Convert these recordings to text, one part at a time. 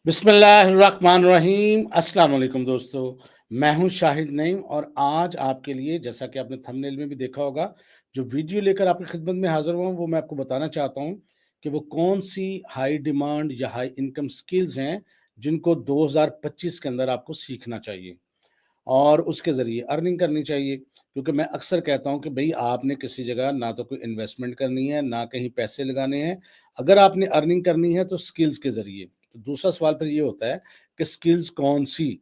बिस्मिल्लाहिर्रहमानिर्रहीम। अस्सलाम वालेकुम दोस्तों, मैं हूं शाहिद नईम और आज आपके लिए, जैसा कि आपने थंबनेल में भी देखा होगा, जो वीडियो लेकर आपकी खिदमत में हाजिर हुआ हूं वो मैं आपको बताना चाहता हूं कि वो कौन सी हाई डिमांड या हाई इनकम स्किल्स हैं जिनको 2025 के अंदर आपको सीखना चाहिए और उसके ज़रिए अर्निंग करनी चाहिए। क्योंकि मैं अक्सर कहता हूँ कि भई आपने किसी जगह ना तो कोई इन्वेस्टमेंट करनी है, ना कहीं पैसे लगाने हैं। अगर आपने अर्निंग करनी है तो स्किल्स के ज़रिए। तो दूसरा सवाल फिर ये होता है कि स्किल्स कौन-सी?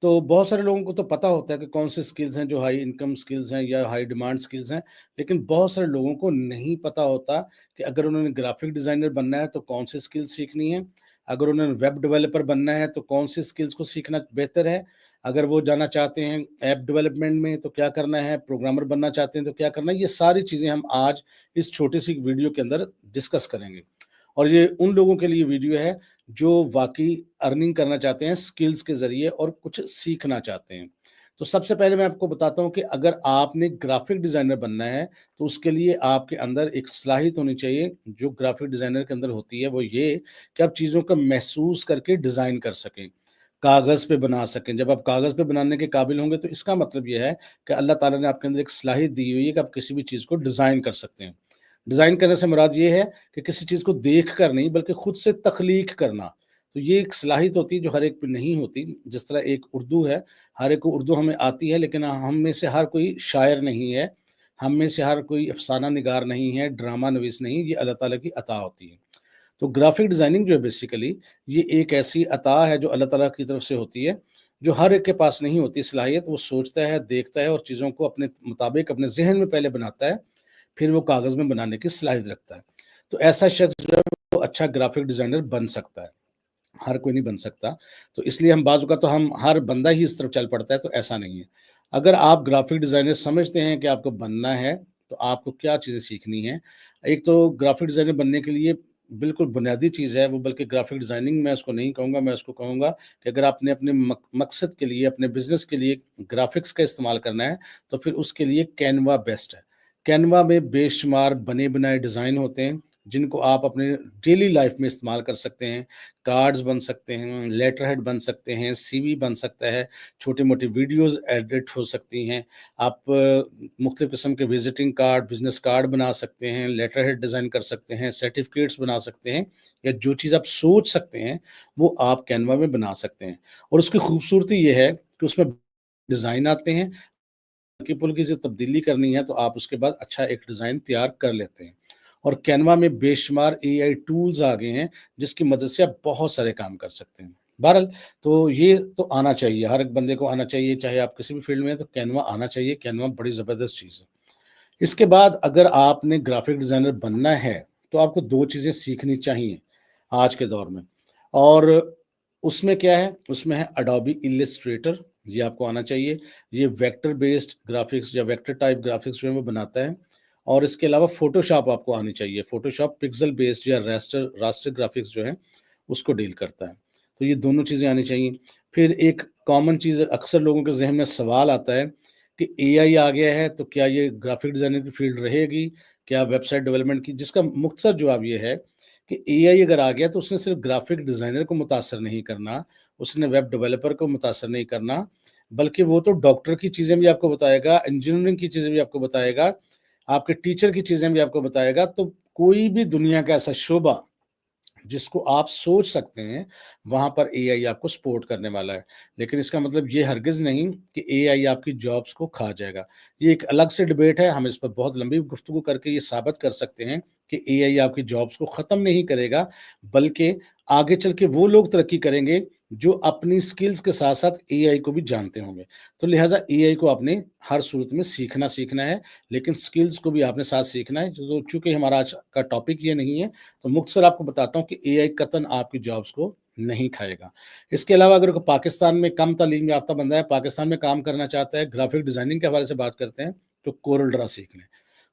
तो बहुत सारे लोगों को तो पता होता है कि कौन से स्किल्स हैं जो हाई इनकम स्किल्स हैं या हाई डिमांड स्किल्स हैं, लेकिन बहुत सारे लोगों को नहीं पता होता कि अगर उन्होंने ग्राफिक डिज़ाइनर बनना है तो कौन सी स्किल्स सीखनी है, अगर उन्होंने वेब डेवलपर बनना है तो कौन सी स्किल्स को सीखना बेहतर है, अगर वो जाना चाहते हैं ऐप डेवलपमेंट में तो क्या करना है, प्रोग्रामर बनना चाहते हैं तो क्या करना है, ये सारी चीज़ें हम आज इस छोटी-सी वीडियो के अंदर डिस्कस करेंगे। और ये उन लोगों के लिए वीडियो है जो वाक़ई अर्निंग करना चाहते हैं स्किल्स के ज़रिए और कुछ सीखना चाहते हैं। तो सबसे पहले मैं आपको बताता हूँ कि अगर आपने ग्राफ़िक डिज़ाइनर बनना है, तो उसके लिए आपके अंदर एक सलाहियत होनी चाहिए, जो ग्राफ़िक डिज़ाइनर के अंदर होती है, वो ये कि आप चीज़ों को महसूस करके डिज़ाइन कर सकें, कागज़ पे बना सकें। जब आप कागज़ पे बनाने के काबिल होंगे, तो इसका मतलब ये है कि अल्लाह ताला ने आपके अंदर एक सलाहियत दी हुई है कि आप किसी भी चीज़ को डिज़ाइन कर सकते हैं। डिज़ाइन करने से मुराद ये है कि किसी चीज़ को देख कर नहीं बल्कि खुद से तख्लीक करना। तो ये एक सलाहियत होती है जो हर एक पे नहीं होती। जिस तरह एक उर्दू है, हर एक को उर्दू हमें आती है लेकिन हम में से हर कोई शायर नहीं है, हम में से हर कोई अफ़साना निगार नहीं है, ड्रामा नवीस नहीं, ये अल्लाह ताला की अता होती है। तो ग्राफ़िक डिज़ाइनिंग जो है बेसिकली ये एक ऐसी अता है जो अल्लाह ताला की तरफ से होती है, जो हर एक के पास नहीं होती सलाहियत। वो सोचता है, देखता है और चीज़ों को अपने मुताबिक अपने ज़हन में पहले बनाता है, फिर वो कागज़ में बनाने की सलाहियत रखता है। तो ऐसा शख्स जो है वो अच्छा ग्राफ़िक डिज़ाइनर बन सकता है, हर कोई नहीं बन सकता। तो इसलिए हम बाज़ औक़ात तो हम हर बंदा ही इस तरफ चल पड़ता है, तो ऐसा नहीं है। अगर आप ग्राफ़िक डिज़ाइनर समझते हैं कि आपको बनना है, तो आपको क्या चीज़ें सीखनी हैं। एक तो ग्राफ़िक डिज़ाइनर बनने के लिए बिल्कुल बुनियादी चीज़ है वो, बल्कि ग्राफ़िक डिज़ाइनिंग मैं उसको नहीं कहूँगा, मैं उसको कहूँगा कि अगर आपने अपने मकसद के लिए, अपने बिज़नेस के लिए ग्राफ़िक्स का इस्तेमाल करना है, तो फिर उसके लिए कैनवा बेस्ट है। कैनवा में बेशुमार बने-बनाए डिज़ाइन होते हैं, जिनको आप अपने डेली लाइफ़ में इस्तेमाल कर सकते हैं। कार्ड्स बन सकते हैं, लेटर हेड बन सकते हैं, सीवी बन सकता है, छोटी-मोटी वीडियोज़ एडिट हो सकती हैं। आप मुख्तलिफ़ किस्म के विज़िटिंग कार्ड, बिज़नेस कार्ड बना सकते हैं, लेटर हेड डिज़ाइन कर सकते हैं, सर्टिफ़िकेट्स बना सकते हैं, या जो चीज़ आप सोच सकते हैं, वो आप कैनवा में बना सकते हैं। और उसकी खूबसूरती ये है कि उसमें डिज़ाइन आते हैं, हल्की-फुल्की सी तब्दीली करनी है तो आप उसके बाद अच्छा एक डिज़ाइन तैयार कर लेते हैं। और कैनवा में बेशुमार एआई टूल्स आ गए हैं, जिसकी मदद से आप बहुत सारे काम कर सकते हैं। बहरहाल, तो ये तो आना चाहिए, हर एक बंदे को आना चाहिए, चाहे आप किसी भी फ़ील्ड में हैं तो कैनवा आना चाहिए, कैनवा बड़ी ज़बरदस्त चीज़ है। इसके बाद अगर आपने ग्राफ़िक डिज़ाइनर बनना है, तो आपको 2 चीज़ें सीखनी चाहिए आज के दौर में। और उसमें क्या है? उसमें है एडोबी इलस्ट्रेटर, ये आपको आना चाहिए। ये वेक्टर बेस्ड ग्राफ़िक्स या वेक्टर टाइप ग्राफ़िक्स जो है वो बनाता है। और इसके अलावा फ़ोटोशॉप आपको आनी चाहिए। फ़ोटोशॉप पिक्सेल बेस्ड या रास्टर रास्टर ग्राफ़िक्स जो है, उसको डील करता है। तो ये दोनों चीज़ें आनी चाहिए। फिर एक कॉमन चीज़ अक्सर लोगों के ज़हन में सवाल आता है कि एआई आ गया है, तो क्या ये ग्राफ़िक डिज़ाइनर की फ़ील्ड रहेगी? क्या वेबसाइट डेवलपमेंट की? जिसका मुख्तसर जवाब ये है कि एआई अगर आ गया तो उसने सिर्फ़ ग्राफ़िक डिज़ाइनर को मुतासिर नहीं करना, उसने वेब डेवलपर को मुतासिर नहीं करना, बल्कि वो तो डॉक्टर की चीज़ें भी आपको बताएगा, इंजीनियरिंग की चीज़ें भी आपको बताएगा, आपके टीचर की चीज़ें भी आपको बताएगा। तो कोई भी दुनिया का ऐसा शोबा जिसको आप सोच सकते हैं, वहाँ पर एआई आपको सपोर्ट करने वाला है। लेकिन इसका मतलब ये हरगिज़ नहीं कि एआई आपकी जॉब्स को खा जाएगा। ये एक अलग से डिबेट है, हम इस पर बहुत लंबी गुफ्तगू करके ये साबित कर सकते हैं कि एआई आपकी जॉब्स को ख़त्म नहीं करेगा, बल्कि आगे चल के वो लोग तरक्की करेंगे, जो अपनी स्किल्स के साथ-साथ एआई को भी जानते होंगे। तो लिहाज़ा एआई को आपने हर सूरत में सीखना है, लेकिन स्किल्स को भी आपने साथ सीखना है। तो चूँकि हमारा आज का टॉपिक ये नहीं है, तो मुख्तसर आपको बताता हूँ कि एआई कतन आपकी जॉब्स को नहीं खाएगा। इसके अलावा अगर कोई पाकिस्तान में कम तालीम याफ़्ता बंदा है, पाकिस्तान में काम करना चाहता है, ग्राफ़िक डिज़ाइनिंग के हवाले से बात करते हैं, तो कोरल ड्रा सीख लें।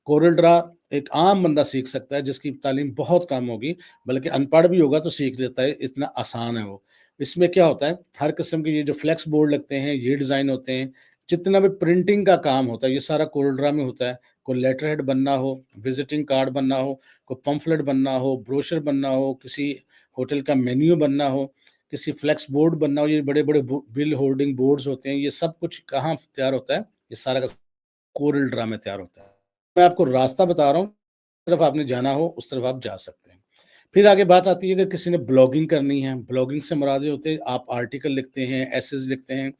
कोरल ड्रा एक आम बंदा सीख सकता है जिसकी तालीम बहुत कम होगी, बल्कि अनपढ़ भी होगा तो सीख लेता है, इतना आसान है वो। इसमें क्या होता है, हर किस्म के ये जो फ्लेक्स बोर्ड लगते हैं, ये डिज़ाइन होते हैं, जितना भी प्रिंटिंग का काम होता है, ये सारा कोरल ड्रा में होता है। कोई लेटर हेड बनना हो, विज़िटिंग कार्ड बनना हो, कोई पम्फलेट बनना हो, ब्रोशर बनना हो, किसी होटल का मेन्यू बनना हो, किसी फ्लेक्स बोर्ड बनना हो, ये बड़े-बड़े बिल होर्डिंग बोर्ड्स होते हैं, ये सब कुछ कहाँ तैयार होता है? ये सारा का कोरल ड्रा में तैयार होता है। मैं आपको रास्ता बता रहा हूँ, जिस तरफ आपने जाना हो, उस तरफ आप जा सकते हैं। फिर आगे बात आती है कि किसी ने ब्लॉगिंग करनी है, ब्लॉगिंग से मुराद ये होते हैं आप आर्टिकल लिखते हैं, एसेज लिखते हैं।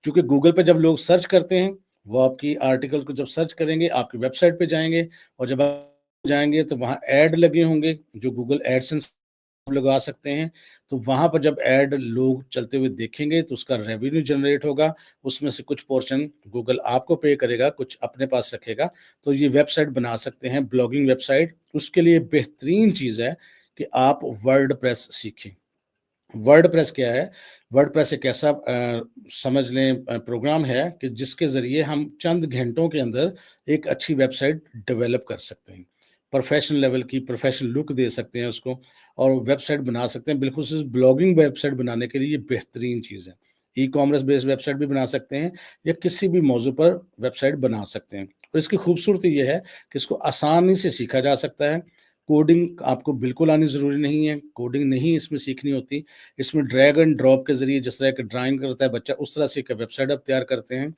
क्योंकि गूगल पे जब लोग सर्च करते हैं, वो आपकी आर्टिकल को जब सर्च करेंगे, आपकी वेबसाइट पे जाएँगे और जब आप जाएँगे तो वहाँ ऐड लगे होंगे, जो गूगल एडसेंस लगा सकते हैं। तो वहाँ पर जब ऐड लोग चलते हुए देखेंगे तो उसका रेवेन्यू जनरेट होगा, उसमें से कुछ पोर्शन गूगल आपको पे करेगा, कुछ अपने पास रखेगा। तो ये वेबसाइट बना सकते हैं, ब्लॉगिंग वेबसाइट। उसके लिए बेहतरीन चीज़ है कि आप वर्डप्रेस सीखें। वर्डप्रेस क्या है? वर्डप्रेस एक ऐसा समझ लें प्रोग्राम है कि जिसके ज़रिए हम चंद घंटों के अंदर एक अच्छी वेबसाइट डेवलप कर सकते हैं। प्रोफ़ेशनल लेवल की प्रोफ़ेशनल लुक दे सकते हैं उसको और वेबसाइट बना सकते हैं। बिल्कुल सिर्फ़ ब्लॉगिंग वेबसाइट बनाने के लिए ये बेहतरीन चीज़ है। ई-कॉमर्स बेस्ड वेबसाइट भी बना सकते हैं या किसी भी मौज़ू पर वेबसाइट बना सकते हैं। और इसकी खूबसूरती ये है कि इसको आसानी से सीखा जा सकता है। कोडिंग आपको बिल्कुल आनी ज़रूरी नहीं है, कोडिंग नहीं इसमें सीखनी होती। इसमें ड्रैग एंड ड्रॉप के ज़रिए जिस तरह की ड्राइंग करता है बच्चा, उस तरह से एक वेबसाइट आप तैयार करते हैं।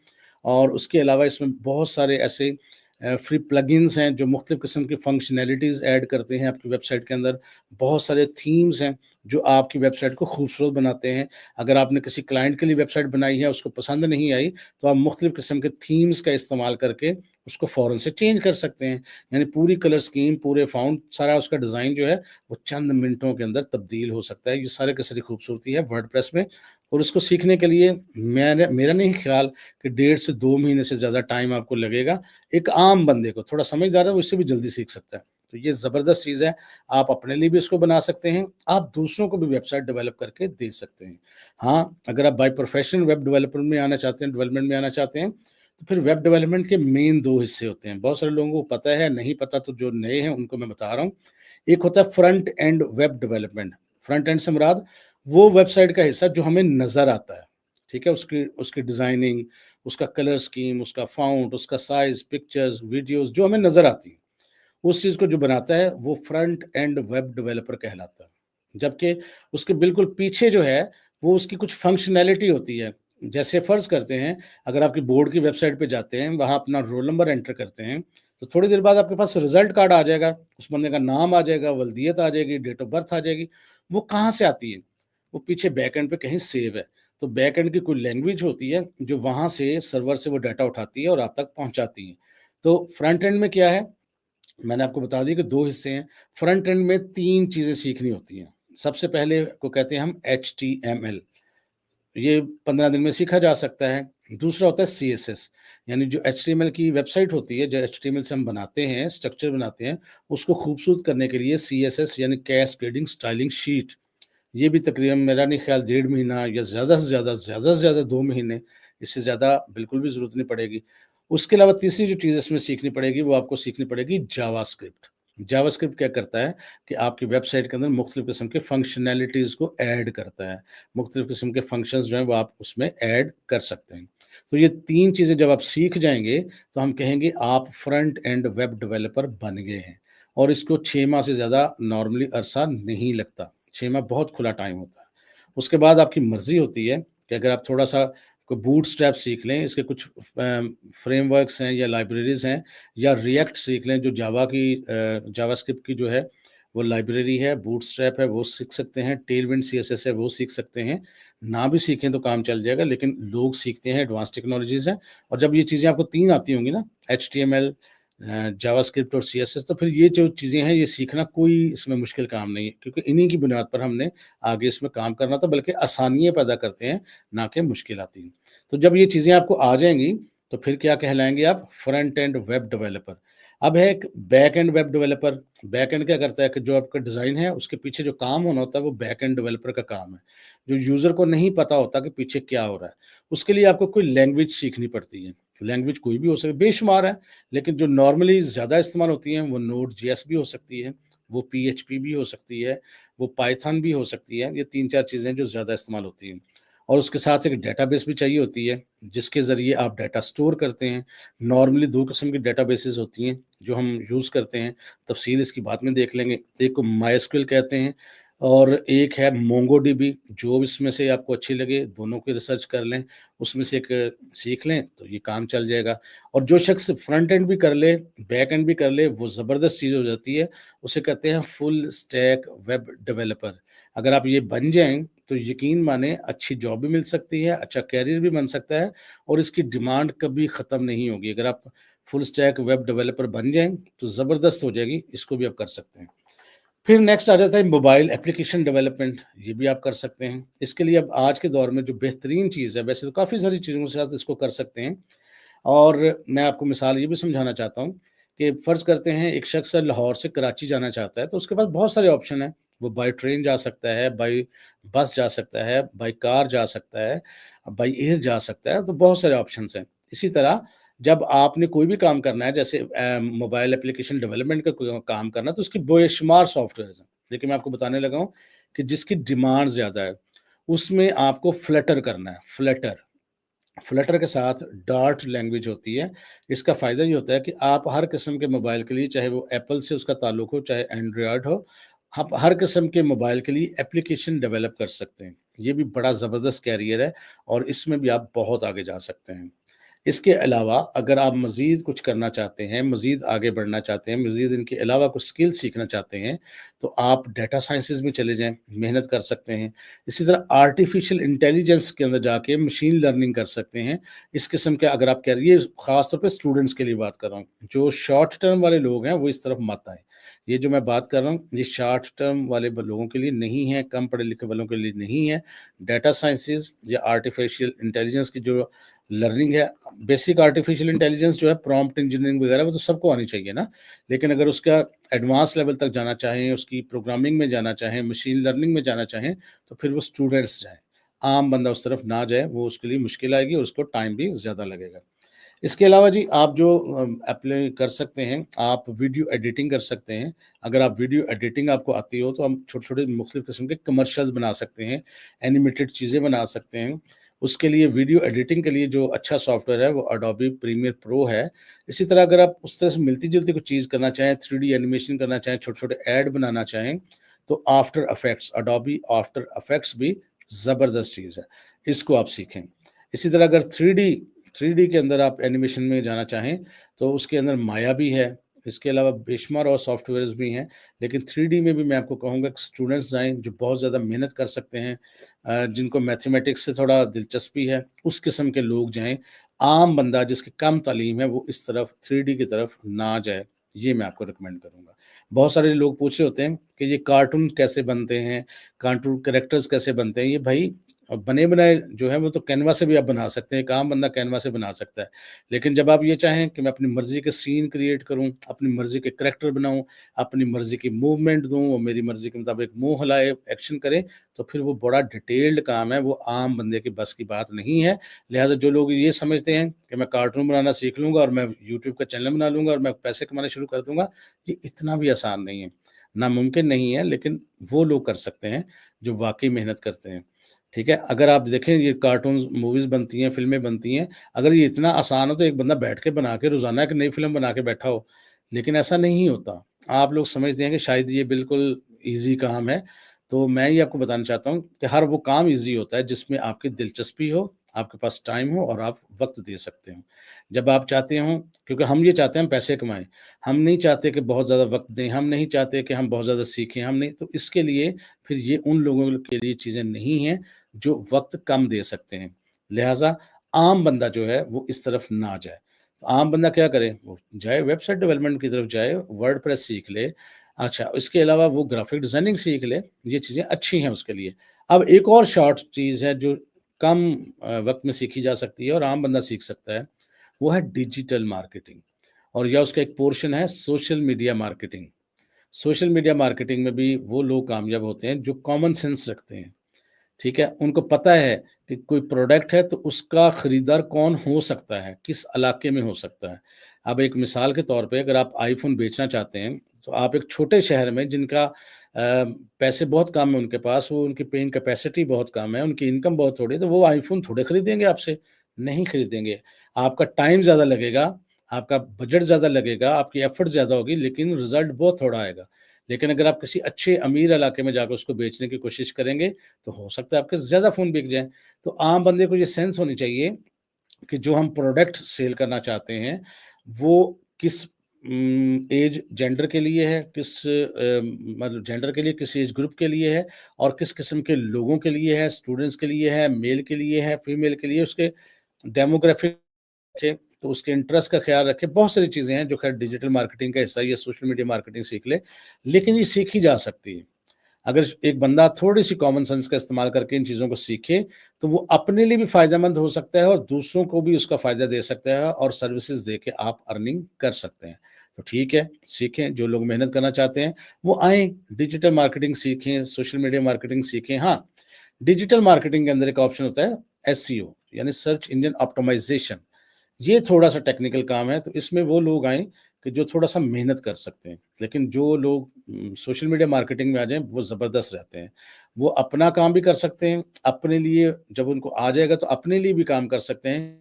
और उसके अलावा इसमें बहुत सारे ऐसे फ्री प्लगइन्स हैं जो मुख्तलिफ़ किस्म की फ़ंक्शनैलिटीज़ ऐड करते हैं आपकी वेबसाइट के अंदर। बहुत सारे थीम्स हैं जो आपकी वेबसाइट को खूबसूरत बनाते हैं। अगर आपने किसी क्लाइंट के लिए वेबसाइट बनाई है, उसको पसंद नहीं आई, तो आप मुख्तलिफ़ किस्म के थीम्स का इस्तेमाल करके उसको फ़ौरन से चेंज कर सकते हैं। यानी पूरी कलर स्कीम, पूरे फ़ॉन्ट, सारा उसका डिज़ाइन जो है, वो चंद मिनटों के अंदर तब्दील हो सकता है। ये सारे की सारी खूबसूरती है वर्डप्रेस में। और इसको सीखने के लिए मेरा नहीं ख़्याल कि 1.5 से 2 महीने से ज़्यादा टाइम आपको लगेगा। एक आम बंदे को, थोड़ा समझदार है, वो इससे भी जल्दी सीख सकता है। तो ये ज़बरदस्त चीज़ है। आप अपने लिए भी इसको बना सकते हैं, आप दूसरों को भी वेबसाइट डेवलप करके दे सकते हैं। हाँ, अगर आप बाय प्रोफ़ेशन वेब डेवलपमेंट में आना चाहते हैं, डेवलपमेंट में आना चाहते हैं, तो फिर वेब डेवलपमेंट के मेन 2 हिस्से होते हैं। बहुत सारे लोगों को पता है, नहीं पता तो जो नए हैं उनको मैं बता रहा हूँ। एक होता है front end web development. Front end से मुराद वो वेबसाइट का हिस्सा जो हमें नज़र आता है, ठीक है? उसकी उसकी डिज़ाइनिंग, उसका कलर स्कीम, उसका फ़ॉन्ट, उसका साइज़, पिक्चर्स, वीडियोज़ जो हमें नज़र आती हैं। उस चीज़ को जो बनाता है वो फ्रंट एंड वेब डेवलपर कहलाता है। जबकि उसके बिल्कुल पीछे जो है वो उसकी कुछ फंक्शनैलिटी होती है। जैसे फ़र्ज़ करते हैं, अगर आपकी बोर्ड की वेबसाइट पे जाते हैं, वहाँ अपना रोल नंबर एंटर करते हैं, तो थोड़ी देर बाद आपके पास रिज़ल्ट कार्ड आ जाएगा, उस बंदे का नाम आ जाएगा, वल्दियत आ जाएगी, डेट ऑफ बर्थ आ जाएगी। वो कहाँ से आती है? वो पीछे बैक एंड पे कहीं सेव है। तो बैक एंड की कोई लैंग्वेज होती है जो वहाँ से सर्वर से वो डाटा उठाती है और आप तक पहुँचाती है। तो फ्रंट एंड में क्या है? मैंने आपको बता दिया कि 2 हिस्से हैं। फ्रंट एंड में 3 चीज़ें सीखनी होती हैं। सबसे पहले को कहते हैं हम एचटीएमएल, ये 15 दिन में सीखा जा सकता है। दूसरा होता है सीएसएस, यानी जो एचटीएमएल की वेबसाइट होती है, जो एचटीएमएल से हम बनाते हैं, स्ट्रक्चर बनाते हैं, उसको खूबसूरत करने के लिए सीएसएस यानी कैस्केडिंग स्टाइलिंग शीट, ये भी तकरीबन मेरा नहीं ख्याल 1.5 महीना या ज़्यादा से ज़्यादा 2 महीने, इससे ज़्यादा बिल्कुल भी ज़रूरत नहीं पड़ेगी। उसके अलावा तीसरी जो चीज़ इसमें सीखनी पड़ेगी, वो आपको सीखनी पड़ेगी जावास्क्रिप्ट। जावास्क्रिप्ट क्या करता है कि आपकी वेबसाइट के अंदर मुख्तलिफ़ किस्म के फंक्शनैलिटीज़ को ऐड करता है। मुख्तलिफ़ किस्म के फंक्शंस जो हैं वो आप उसमें ऐड कर सकते हैं। तो ये 3 चीज़ें जब आप सीख जाएँगे, तो हम कहेंगे आप फ्रंट एंड वेब डेवलपर बन गए हैं। और इसको 6 माह से ज़्यादा नॉर्मली अरसा नहीं लगता। 6 माह बहुत खुला टाइम होता है। उसके बाद आपकी मर्ज़ी होती है कि अगर आप थोड़ा-सा कोई बूटस्ट्रैप सीख लें, इसके कुछ फ्रेमवर्क्स हैं या लाइब्रेरीज़ हैं, या रिएक्ट सीख लें जो जावास्क्रिप्ट की जो है वो लाइब्रेरी है, बूटस्ट्रैप है वो सीख सकते हैं, टेलविंड सीएसएस है वो सीख सकते हैं। ना भी सीखें तो काम चल जाएगा, लेकिन लोग सीखते हैं, एडवांस टेक्नोलॉजीज़ हैं। और जब ये चीज़ें आपको 3 आती होंगी ना, एचटीएमएल, जावास्क्रिप्ट और सीएसएस, तो फिर ये जो चीज़ें हैं ये सीखना कोई इसमें मुश्किल काम नहीं है, क्योंकि इन्हीं की बुनियाद पर हमने आगे इसमें काम करना था, बल्कि आसानियाँ पैदा करते हैं, ना कि मुश्किलाती। तो जब ये चीज़ें आपको आ जाएँगी, तो फिर क्या कहलाएँगे आप? Front end web developer. अब है एक back and web developer. Back and क्या करता है कि जो आपका डिज़ाइन है उसके पीछे जो काम होना होता है वो बैक एंड डेवलपर का काम है। जो यूज़र को नहीं पता होता कि पीछे क्या हो रहा है। उसके लिए आपको कोई लैंग्वेज सीखनी पड़ती है। लैंग्वेज कोई भी हो सकती है, बेशुमार है, लेकिन जो नॉर्मली ज़्यादा इस्तेमाल होती हैं वो नोड जेएस भी हो सकती है, वो पीएचपी भी हो सकती है, वो पाइथन भी हो सकती है। ये 3-4 चीज़ें जो ज़्यादा इस्तेमाल होती हैं। और उसके साथ एक डेटाबेस भी चाहिए होती है, जिसके ज़रिए आप डाटा स्टोर करते हैं। नॉर्मली 2 किस्म की डेटाबेसेस होती हैं जो हम यूज़ करते हैं, तफ़सील इसकी बाद में देख लेंगे। एक को मायस्क्यूएल कहते हैं, और एक है मोंगोडीबी, जो इसमें से आपको अच्छी लगे दोनों की रिसर्च कर लें, उसमें से एक सीख लें तो ये काम चल जाएगा। और जो शख्स फ्रंट एंड भी कर ले, बैक एंड भी कर ले, वो ज़बरदस्त चीज़ हो जाती है, उसे कहते हैं फुल स्टैक वेब डेवलपर। अगर आप ये बन जाएँ तो यकीन माने अच्छी जॉब भी मिल सकती है, अच्छा करियर भी बन सकता है और इसकी डिमांड कभी ख़त्म नहीं होगी। अगर आप फुल स्टैक वेब डेवलपर बन जाएँ तो ज़बरदस्त हो जाएगी, इसको भी आप कर सकते हैं। फिर नेक्स्ट आ जाता है मोबाइल एप्लीकेशन डेवलपमेंट, ये भी आप कर सकते हैं। इसके लिए अब आज के दौर में जो बेहतरीन चीज़ है, वैसे तो काफ़ी सारी चीज़ों के साथ इसको कर सकते हैं और मैं आपको मिसाल ये भी समझाना चाहता हूँ कि फ़र्ज़ करते हैं एक शख्स लाहौर से कराची जाना चाहता है, तो उसके पास बहुत सारे ऑप्शन हैं। वो बाय ट्रेन जा सकता है, बाय बस जा सकता है, बाय कार जा सकता है, बाय एयर जा सकता है, तो बहुत सारे ऑप्शंस हैं। इसी तरह जब आपने कोई भी काम करना है, जैसे मोबाइल एप्लीकेशन डेवलपमेंट का कोई काम करना है, तो उसकी बेशुमार सॉफ्टवेयर्स हैं। देखिए, मैं आपको बताने लगा हूँ कि जिसकी डिमांड ज़्यादा है, उसमें आपको फ्लटर करना है, फ्लटर। फ्लटर के साथ डार्ट लैंग्वेज होती है। इसका फ़ायदा ये होता है कि आप हर किस्म के मोबाइल के लिए, चाहे वो एप्पल से उसका ताल्लुक हो, चाहे एंड्रॉयड हो, आप हर किस्म के मोबाइल के लिए एप्लीकेशन डेवलप कर सकते हैं। ये भी बड़ा ज़बरदस्त कैरियर है और इसमें भी आप बहुत आगे जा सकते हैं। इसके अलावा अगर आप मज़ीद कुछ करना चाहते हैं, मज़ीद आगे बढ़ना चाहते हैं, मज़ीद इनके अलावा कुछ स्किल सीखना चाहते हैं, तो आप डेटा साइंसेज़ में चले जाएँ, मेहनत कर सकते हैं। इसी तरह आर्टिफ़िशियल इंटेलिजेंस के अंदर जाके मशीन लर्निंग कर सकते हैं। इस किस्म के अगर आप कह रही है, ख़ास तौर पे स्टूडेंट्स के लिए बात कर रहा हूँ। जो शॉर्ट टर्म वाले लोग हैं, वो इस तरफ मत आएँ। ये जो मैं बात कर रहा हूँ, ये शॉर्ट टर्म वाले लोगों के लिए नहीं है, कम पढ़े लिखे वालों के लिए नहीं है। डेटा साइंसेज़ या आर्टिफ़िशियल इंटेलिजेंस की जो लर्निंग है, बेसिक आर्टिफिशियल इंटेलिजेंस जो है, प्रॉम्प्ट इंजीनियरिंग वगैरह, वो तो सबको आनी चाहिए ना। लेकिन अगर उसका एडवांस लेवल तक जाना चाहें, उसकी प्रोग्रामिंग में जाना चाहें, मशीन लर्निंग में जाना चाहें, तो फिर वो स्टूडेंट्स जाएँ। आम बंदा उस तरफ ना जाए, वो उसके लिए मुश्किल आएगी और उसको टाइम भी ज़्यादा लगेगा। इसके अलावा जी आप जो अप्लाई कर सकते हैं, आप वीडियो एडिटिंग कर सकते हैं। अगर आप वीडियो एडिटिंग आपको आती हो, तो हम छोटे-छोटे मुख्तलिफ़ किस्म के कमर्शियल्स बना सकते हैं, एनिमेटेड चीज़ें बना सकते हैं। उसके लिए वीडियो एडिटिंग के लिए जो अच्छा सॉफ्टवेयर है, वो एडोबी प्रीमियर प्रो है। इसी तरह अगर आप उस तरह से मिलती-जुलती कोई चीज़ करना चाहें, 3D एनिमेशन करना चाहें, छोटे-छोटे ऐड बनाना चाहें, तो after effects, Adobe after effects भी ज़बरदस्त चीज़ है। इसको आप सीखें। इसी तरह अगर 3D के अंदर आप एनिमेशन में जाना चाहें, तो उसके अंदर माया भी है। इसके अलावा बेशुमार और सॉफ्टवेयर्स भी हैं, लेकिन 3D में भी मैं आपको कहूँगा कि स्टूडेंट्स जाएँ जो बहुत ज़्यादा मेहनत कर सकते हैं, जिनको मैथमेटिक्स से थोड़ा दिलचस्पी है, उस किस्म के लोग जाएँ। आम बंदा जिसकी कम तालीम है, वो इस तरफ 3D की तरफ ना जाए, ये मैं आपको रिकमेंड करूँगा। बहुत सारे लोग पूछ रहे होते हैं कि ये कार्टून कैसे बनते हैं, कार्टून कैरेक्टर्स कैसे बनते हैं? ये भई बने-बनाए जो है, वो तो कैनवा से भी आप बना सकते हैं, एक आम बंदा कैनवा से बना सकता है। लेकिन जब आप ये चाहें कि मैं अपनी मर्ज़ी के सीन क्रिएट करूँ, अपनी मर्ज़ी के कैरेक्टर बनाऊँ, अपनी मर्ज़ी की मूवमेंट दूँ, वो मेरी मर्ज़ी के मुताबिक मुँह हिलाए, एक्शन करे, तो फिर वो बड़ा डिटेल्ड काम है, वो आम बंदे के बस की बात नहीं है। लिहाज़ा जो लोग ये समझते हैं कि मैं कार्टून बनाना सीख लूँगा और मैं यूट्यूब का चैनल बना लूँगा और मैं पैसे कमाने शुरू कर दूँगा, ये इतना भी आसान नहीं है। नामुमकिन नहीं है, लेकिन वो लोग कर सकते हैं, जो वाक़ई मेहनत करते हैं। ठीक है? अगर आप देखें, ये कार्टून्स, मूवीज़ बनती हैं, फ़िल्में बनती हैं, अगर ये इतना आसान हो तो एक बंदा बैठ के बना के रोज़ाना एक नई फ़िल्म बना के बैठा हो, लेकिन ऐसा नहीं होता। आप लोग समझते हैं कि शायद ये बिल्कुल ईज़ी काम है, तो मैं ये आपको बताना चाहता हूँ कि हर वो काम ईज़ी होता है जिसमें आपकी दिलचस्पी हो, आपके पास टाइम हो और आप वक़्त दे सकते हो। जब आप चाहते हों, क्योंकि हम ये चाहते हैं हम पैसे कमाएँ, हम नहीं चाहते कि बहुत ज़्यादा वक़्त दें, हम नहीं चाहते कि हम बहुत ज़्यादा सीखें, हम नहीं, तो इसके लिए फिर ये उन लोगों के लिए चीज़ें नहीं हैं जो वक़्त कम दे सकते हैं। लिहाज़ा आम बंदा जो है वो इस तरफ ना जाए। तो आम बंदा क्या करे? वो जाए वेबसाइट डेवलपमेंट की तरफ जाए, वर्डप्रेस सीख ले। अच्छा, इसके अलावा वो ग्राफ़िक डिज़ाइनिंग सीख ले, ये चीज़ें अच्छी हैं उसके लिए। अब एक और शॉर्ट चीज़ है जो कम वक़्त में सीखी जा सकती है और आम बंदा सीख सकता है, वो है डिजिटल मार्केटिंग और या उसका एक पोर्शन है social media marketing. Social media marketing में भी वो लोग कामयाब होते हैं जो कॉमन सेंस रखते हैं। ठीक है? उनको पता है कि कोई प्रोडक्ट है तो उसका खरीदार कौन हो सकता है, किस इलाके में हो सकता है। अब एक मिसाल के तौर पे अगर आप आईफ़ोन बेचना चाहते हैं, तो आप एक छोटे शहर में जिनका पैसे बहुत कम है उनके पास, वो उनकी पेइंग कैपेसिटी बहुत कम है, उनकी इनकम बहुत थोड़ी है, तो वो आईफ़ोन थोड़े खरीदेंगे आपसे, नहीं खरीदेंगे। आपका टाइम ज़्यादा लगेगा, आपका बजट ज़्यादा लगेगा, आपकी एफ़र्ट ज़्यादा होगी, लेकिन रिज़ल्ट बहुत थोड़ा आएगा। लेकिन अगर आप किसी अच्छे अमीर इलाके में जाकर उसको बेचने की कोशिश करेंगे, तो हो सकता है आपके ज़्यादा फ़ोन बिक जाएँ। तो आम बंदे को ये सेंस होनी चाहिए कि जो हम प्रोडक्ट सेल करना चाहते हैं, वो किस एज जेंडर के लिए है, किस मतलब जेंडर के लिए, किस एज ग्रुप के लिए है और किस किस्म के लोगों के लिए है, स्टूडेंट्स के लिए है, मेल के लिए है, फीमेल के लिए, उसके डेमोग्राफिक रखें, तो उसके इंटरेस्ट का ख्याल रखें। बहुत सारी चीज़ें हैं जो खैर डिजिटल मार्केटिंग का हिस्सा है, ये सोशल मीडिया मार्केटिंग सीख ले, लेकिन ये सीखी जा सकती है। अगर एक बंदा थोड़ी-सी कॉमन सेंस का इस्तेमाल करके इन चीज़ों को सीखे, तो वो अपने लिए भी फ़ायदेमंद हो सकता है और दूसरों को भी उसका फ़ायदा दे सकता है और सर्विसेज़ दे के आप अर्निंग कर सकते हैं। तो ठीक है, सीखें, जो लोग मेहनत करना चाहते हैं, वो आएँ, डिजिटल मार्केटिंग सीखें, सोशल मीडिया मार्केटिंग सीखें। हाँ, डिजिटल मार्केटिंग के अंदर एक ऑप्शन होता है एसईओ यानी सर्च इंजन ऑप्टिमाइज़ेशन। ये थोड़ा-सा टेक्निकल काम है, तो इसमें वो लोग आएँ कि जो थोड़ा-सा मेहनत कर सकते हैं। लेकिन जो लोग सोशल मीडिया मार्केटिंग में आ जाएँ, वो ज़बरदस्त रहते हैं। वो अपना काम भी कर सकते हैं, अपने लिए जब उनको आ जाएगा तो अपने लिए भी काम कर सकते हैं।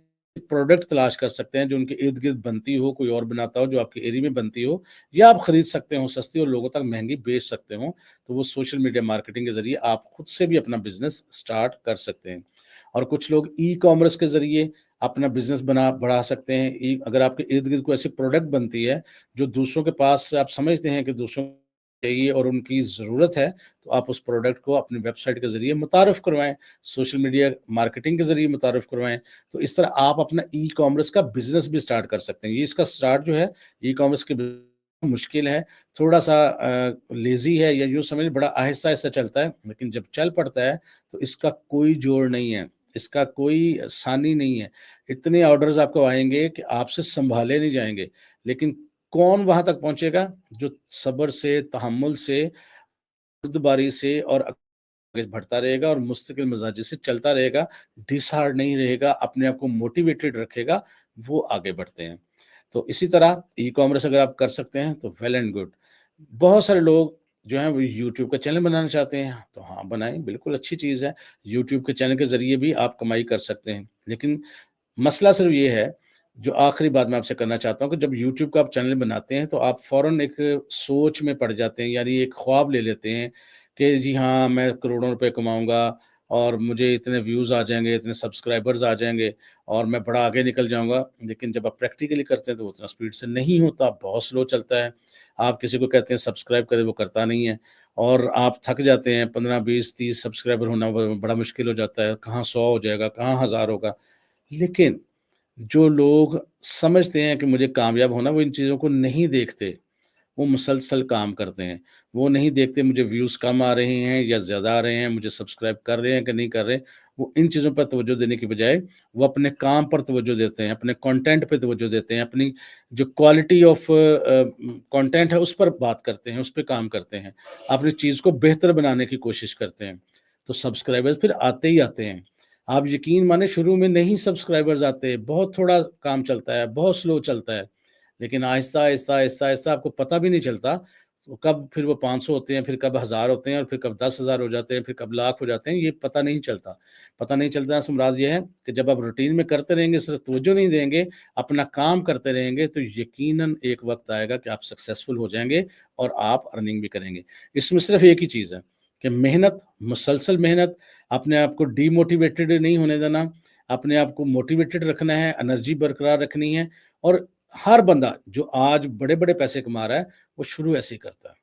प्रोडक्ट तलाश कर सकते हैं जो उनके इर्द-गिर्द बनती हो, कोई और बनाता हो जो आपके एरिया में बनती हो या आप खरीद सकते हो सस्ती और लोगों तक महँगी बेच सकते हो। तो वो सोशल मीडिया मार्केटिंग के ज़रिए आप खुद से भी अपना बिज़नेस स्टार्ट कर सकते हैं। और कुछ लोग ई-कॉमर्स के ज़रिए अपना बिज़नेस बढ़ा सकते हैं। अगर आपके इर्द-गिर्द कोई ऐसी प्रोडक्ट बनती है, जो दूसरों के पास आप समझते हैं कि दूसरों को चाहिए और उनकी ज़रूरत है, तो आप उस प्रोडक्ट को अपनी वेबसाइट के ज़रिए मुतारिफ़ करवाएँ, सोशल मीडिया मार्केटिंग के ज़रिए मुतारिफ़ करवाएँ। तो इस तरह आप अपना ई-कॉमर्स का बिज़नेस भी स्टार्ट कर सकते हैं। ये इसका स्टार्ट जो है ई-कॉमर्स के मुश्किल है, थोड़ा-सा लेज़ी है या यूँ समझिए बड़ा आहिस्ता-आहिस्ता चलता है, लेकिन जब चल पड़ता है, तो इसका कोई जोड़ नहीं है, इसका कोई सानी नहीं है। इतने ऑर्डर्स आपको आएँगे कि आपसे सँभाले नहीं जाएँगे, लेकिन कौन वहाँ तक पहुँचेगा? जो सब्र से, तहम्मुल से, बुर्दबारी से और आगे बढ़ता रहेगा और मुस्तकिल मिज़ाजी से चलता रहेगा, डिसहार्ड नहीं रहेगा, अपने आप को मोटिवेटेड रखेगा, वो आगे बढ़ते हैं। तो इसी तरह ई-कॉमर्स अगर आप कर सकते हैं तो वेल एंड गुड। बहुत सारे लोग जो हैं वो यूट्यूब का चैनल बनाना चाहते हैं, तो हाँ बनाएँ, बिल्कुल अच्छी चीज़ है। यूट्यूब के चैनल के ज़रिए भी आप कमाई कर सकते हैं। लेकिन मसला सिर्फ़ ये है, जो आखिरी बात मैं आपसे करना चाहता हूँ कि जब यूट्यूब का आप चैनल बनाते हैं, तो आप फ़ौरन एक सोच में पड़ जाते हैं, यानी एक ख्वाब ले लेते हैं कि जी हाँ, मैं करोड़ों रुपए कमाऊँगा और मुझे इतने व्यूज़ आ जाएँगे, इतने सब्सक्राइबर्स आ जाएँगे और मैं बड़ा आगे निकल जाऊँगा। लेकिन जब आप प्रैक्टिकली करते हैं, तो वो उतना स्पीड से नहीं होता, बहुत स्लो चलता है। आप किसी को कहते हैं सब्सक्राइब करें, वो करता नहीं है और आप थक जाते हैं, 15, 20, 30 सब्सक्राइबर होना बड़ा मुश्किल हो जाता है, कहाँ 100 हो जाएगा, कहाँ 1000 होगा। लेकिन जो लोग समझते हैं कि मुझे कामयाब होना, वो इन चीज़ों को नहीं देखते, वो मुसलसल काम करते हैं। वो नहीं देखते मुझे व्यूज़ कम आ रहे हैं या ज़्यादा आ रहे हैं, मुझे सब्सक्राइब कर रहे हैं कि नहीं कर रहे। वो इन चीज़ों पर तवज्जो देने की बजाय वो अपने काम पर तवज्जो देते हैं, अपने कंटेंट पे तवज्जो देते हैं, अपनी जो क्वालिटी ऑफ कंटेंट है उस पर बात करते हैं, उस पे काम करते हैं, अपनी चीज़ को बेहतर बनाने की कोशिश करते हैं। तो सब्सक्राइबर्स फिर आते ही आते हैं। आप यकीन मानें शुरू में नहीं सब्सक्राइबर्स आते, बहुत थोड़ा काम चलता है, बहुत स्लो चलता है। लेकिन आहिस्ता, आहिस्ता, आहिस्ता, आहिस्ता आपको पता भी नहीं चलता, तो कब फिर वो 500 होते हैं, फिर कब 1000 होते हैं और फिर कब 10,000 हो जाते हैं, फिर कब लाख हो जाते हैं, ये पता नहीं चलता। पता नहीं चलता से मुराद ये है कि जब आप रूटीन में करते रहेंगे, सिर्फ तवज्जो नहीं देंगे, अपना काम करते रहेंगे, तो यकीनन एक वक़्त आएगा कि आप सक्सेसफुल हो जाएँगे और आप अर्निंग भी करेंगे। इसमें सिर्फ एक ही चीज़ है कि मेहनत, मुसलसल मेहनत, अपने आप को डीमोटिवेटेड नहीं होने देना, अपने आप को मोटिवेटेड रखना है, एनर्जी बरकरार रखनी है और हर बंदा जो आज बड़े-बड़े पैसे कमा रहा है, वो शुरू ऐसे ही करता है।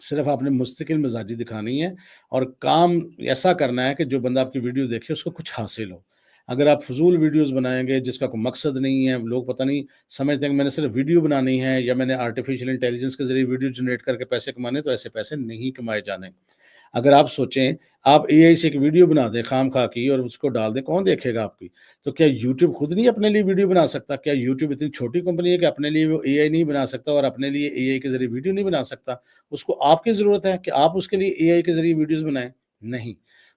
सिर्फ़ आपने मुस्तकिल मिज़ाजी दिखानी है और काम ऐसा करना है कि जो बंदा आपकी वीडियो देखे उसको कुछ हासिल हो। अगर आप फ़िज़ूल वीडियोज़ बनाएँगे जिसका कोई मकसद नहीं है, लोग पता नहीं समझते हैं कि मैंने सिर्फ़ वीडियो बनानी है या मैंने आर्टिफ़िशियल इंटेलिजेंस के ज़रिए वीडियो जनरेट करके पैसे कमाने, तो ऐसे पैसे नहीं कमाए जाने। अगर आप सोचें, आप एआई से एक वीडियो बना दें खामखा की और उसको डाल दें, कौन देखेगा आपकी? तो क्या यूट्यूब खुद नहीं अपने लिए वीडियो बना सकता? क्या यूट्यूब इतनी छोटी कंपनी है कि अपने लिए वो एआई नहीं बना सकता और अपने लिए एआई के ज़रिए वीडियो नहीं बना सकता? उसको आपकी ज़रूरत है कि आप उसके लिए एआई के ज़रिए वीडियोज़ बनाएँ? नहीं,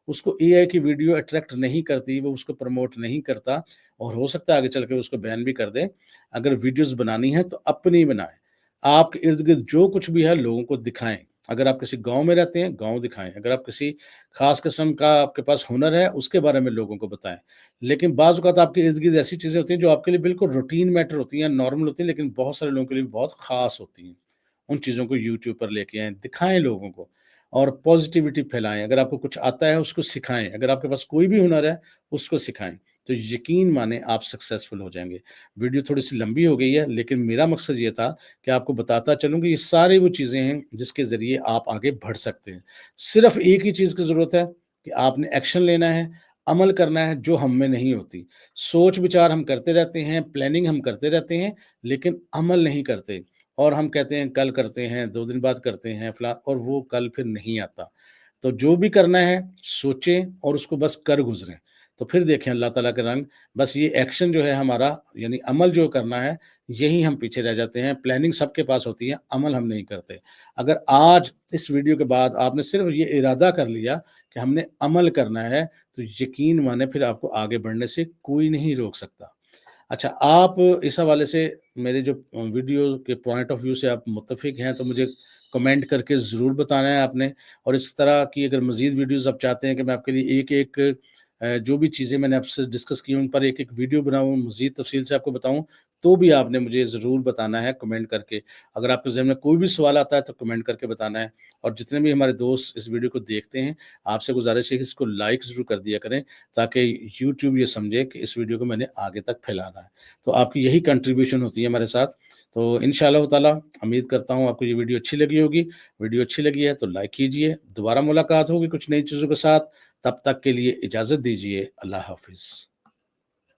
उसको एआई की वीडियो अट्रैक्ट नहीं करती, वो उसको प्रमोट नहीं करता और हो सकता है आगे चल के उसको बैन भी कर दें। अगर वीडियोज़ बनानी है तो अपनी बनाएँ। आपके इर्द-गिर्द जो कुछ भी है लोगों को दिखाएँ। अगर आप किसी गाँव में रहते हैं, गाँव दिखाएँ। अगर आप किसी ख़ास किस्म का आपके पास हुनर है, उसके बारे में लोगों को बताएँ। लेकिन बाज़ औक़ात आपके इर्द-गिर्द ऐसी चीज़ें होती हैं जो आपके लिए बिल्कुल रूटीन मैटर होती हैं, नॉर्मल होती हैं, लेकिन बहुत सारे लोगों के लिए बहुत ख़ास होती हैं। उन चीज़ों को यूट्यूब पर लेके आएँ, दिखाएँ लोगों को और पॉज़िटिविटी फैलाएँ। अगर आपको कुछ आता है उसको सिखाएँ, अगर आपके पास कोई भी हुनर है उसको सिखाएँ, तो यकीन मानें आप सक्सेसफुल हो जाएँगे। वीडियो थोड़ी-सी लंबी हो गई है, लेकिन मेरा मकसद ये था कि आपको बताता चलूँ कि ये सारी वो चीज़ें हैं जिसके ज़रिए आप आगे बढ़ सकते हैं। सिर्फ़ एक ही चीज़ की ज़रूरत है कि आपने एक्शन लेना है, अमल करना है जो हम में नहीं होती। सोच-विचार हम करते रहते हैं, प्लानिंग हम करते रहते हैं, लेकिन अमल नहीं करते और हम कहते हैं कल करते हैं, 2 दिन बाद करते हैं, और वो कल फिर नहीं आता। तो जो भी करना है सोचें और उसको बस कर गुज़रें। तो फिर देखें अल्लाह ताला के रंग। बस ये एक्शन जो है हमारा यानी अमल जो करना है, यही हम पीछे रह जाते हैं। प्लानिंग सबके पास होती है, अमल हम नहीं करते। अगर आज इस वीडियो के बाद आपने सिर्फ़ ये इरादा कर लिया कि हमने अमल करना है, तो यकीन मानें फिर आपको आगे बढ़ने से कोई नहीं रोक सकता। अच्छा, आप इस हवाले से मेरे जो वीडियो के पॉइंट ऑफ व्यू से आप मुत्तफ़िक हैं, तो मुझे कमेंट करके ज़रूर बताना है आपने। और इस तरह की अगर मज़ीद वीडियोज़ आप चाहते हैं कि मैं आपके लिए एक-एक जो भी चीज़ें मैंने आपसे डिस्कस की, उन पर एक-एक वीडियो बनाऊँ, मज़ीद तफ़सील से आपको बताऊँ, तो भी आपने मुझे ज़रूर बताना है कमेंट करके। अगर आपके ज़हन में कोई भी सवाल आता है, तो कमेंट करके बताना है। और जितने भी हमारे दोस्त इस वीडियो को देखते हैं, आपसे गुज़ारिश है कि इसको लाइक ज़रूर कर दिया करें, ताकि यूट्यूब ये समझे कि इस वीडियो को मैंने आगे तक फैलाना है। तो आपकी यही कंट्रीब्यूशन होती है हमारे साथ। तो इंशाअल्लाह ताला उम्मीद करता हूँ आपको ये वीडियो अच्छी लगी होगी। वीडियो अच्छी लगी है तो लाइक कीजिए। दोबारा मुलाकात होगी कुछ नई चीज़ों के साथ। तब तक के लिए इजाज़त दीजिए। अल्लाह हाफ़िज़।